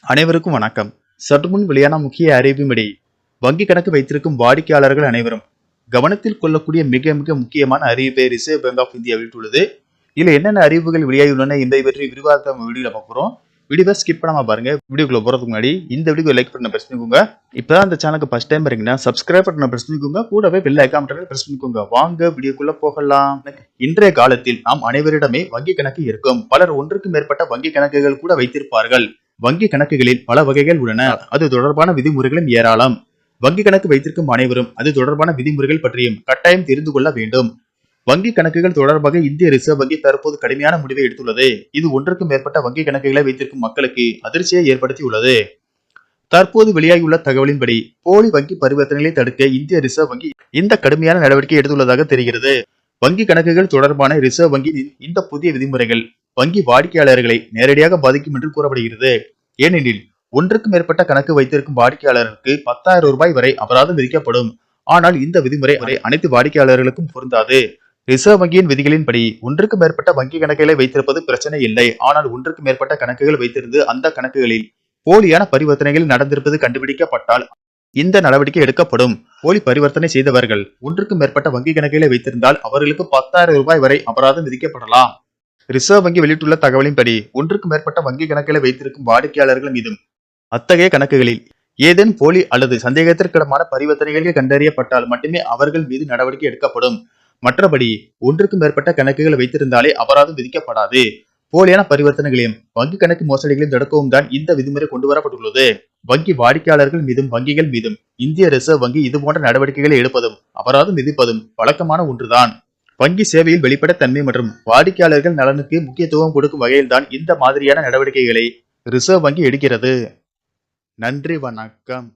அனைவருக்கும் வணக்கம். சற்றுமுன் வெளியான முக்கிய அறிவின்படி வங்கி கணக்கு வைத்திருக்கும் வாடிக்கையாளர்கள் அனைவரும் கவனத்தில் கொள்ளக்கூடிய மிக மிக முக்கியமான அறிவிப்பை ரிசர்வ் பேங்க் ஆஃப் இந்தியா வெளியிட்டுள்ளது. இதுல என்னென்ன அறிவிப்புகள் வெளியாகியுள்ளன என்பதை பற்றி விரிவாக வீடியோல பார்க்கிறோம். வீடியோவை ஸ்கிப் பண்ணாம பாருங்க. வீடியோக்குள்ள போறதுக்கு முன்னாடி இந்த வீடியோ லைக் பண்ண பிரஸ் பண்ணிக்கோங்க. இப்பதான் அந்த சேனலுக்கு ஃபர்ஸ்ட் டைம் வரீங்கன்னா சப்ஸ்கிரைப் பண்ண பிரஸ் பண்ணிக்கோங்க. கூடவே பெல் ஐகான் பட்டனை பிரஸ் பண்ணிக்கோங்க. வாங்க வீடியோக்குள்ள போகலாம். இன்றைய காலத்தில் நாம் அனைவரிடமே வங்கி கணக்கு இருக்கும். பலர் ஒன்றுக்கு மேற்பட்ட வங்கி கணக்குகள் கூட வைத்திருப்பார்கள். வங்கி கணக்குகளில் பல வகைகள் உள்ளன. அது தொடர்பான விதிமுறைகளும் ஏராளம். வங்கி கணக்கு வைத்திருக்கும் அனைவரும் அது தொடர்பான விதிமுறைகள் பற்றியும் கட்டாயம் தெரிந்து கொள்ள வேண்டும். வங்கி கணக்குகள் தொடர்பாக இந்திய ரிசர்வ் வங்கி தற்போது கடுமையான முடிவை எடுத்துள்ளது. இது ஒன்றுக்கும் மேற்பட்ட வங்கி கணக்குகளை வைத்திருக்கும் மக்களுக்கு அதிர்ச்சியை ஏற்படுத்தியுள்ளது. தற்போது வெளியாகியுள்ள தகவலின்படி போலி வங்கி பரிவர்த்தனைகளை தடுக்க இந்திய ரிசர்வ் வங்கி இந்த கடுமையான நடவடிக்கை எடுத்துள்ளதாக தெரிகிறது. வங்கி கணக்குகள் தொடர்பான ரிசர்வ் வங்கியின் இந்த புதிய விதிமுறைகள் வங்கி வாடிக்கையாளர்களை நேரடியாக பாதிக்கும் என்று கூறப்படுகிறது. ஏனெனில் ஒன்றுக்கு மேற்பட்ட கணக்கு வைத்திருக்கும் வாடிக்கையாளருக்கு 10,000 ரூபாய் வரை அபராதம் விதிக்கப்படும். ஆனால் இந்த விதிமுறை அனைத்து வாடிக்கையாளர்களுக்கும் பொருந்தாது. ரிசர்வ் வங்கியின் விதிகளின்படி ஒன்றுக்கு மேற்பட்ட வங்கி கணக்குகளை வைத்திருப்பது பிரச்சனை இல்லை. ஆனால் ஒன்றுக்கு மேற்பட்ட கணக்குகள் வைத்திருந்து அந்த கணக்குகளில் போலியான பரிவர்த்தனைகள் நடந்திருப்பது கண்டுபிடிக்கப்பட்டால் இந்த நடவடிக்கை எடுக்கப்படும். போலி பரிவர்த்தனை செய்தவர்கள் ஒன்றுக்கு மேற்பட்ட வங்கி கணக்குகளை வைத்திருந்தால் அவர்களுக்கு 10,000 ரூபாய் வரை அபராதம் விதிக்கப்படலாம். ரிசர்வ் வங்கி வெளியிட்டுள்ள தகவலின்படி ஒன்றுக்கு மேற்பட்ட வங்கி கணக்குகளை வைத்திருக்கும் வாடிக்கையாளர்கள் மீதும் அத்தகைய கணக்குகளில் ஏதேனும் போலி அல்லது சந்தேகத்திற்கிடமான பரிவர்த்தனைகள் கண்டறியப்பட்டால் மட்டுமே அவர்கள் மீது நடவடிக்கை எடுக்கப்படும். மற்றபடி ஒன்றுக்கு மேற்பட்ட கணக்குகளை வைத்திருந்தாலே அபராதம் விதிக்கப்படாது. போலியான பரிவர்த்தனைகளையும் வங்கி கணக்கு மோசடிகளையும் தடுக்கவும் தான் இந்த விதிமுறை கொண்டு வரப்பட்டுள்ளது. வங்கி வாடிக்கையாளர்கள் மீதும் வங்கிகள் மீதும் இந்திய ரிசர்வ் வங்கி இதுபோன்ற நடவடிக்கைகளை எடுப்பதும் அபராதம் விதிப்பதும் வழக்கமான ஒன்றுதான். வங்கி சேவையில் வெளிப்படைத்தன்மை மற்றும் வாடிக்கையாளர்கள் நலனுக்கு முக்கியத்துவம் கொடுக்கும் வகையில்தான் இந்த மாதிரியான நடவடிக்கைகளை ரிசர்வ் வங்கி எடுக்கிறது. நன்றி, வணக்கம்.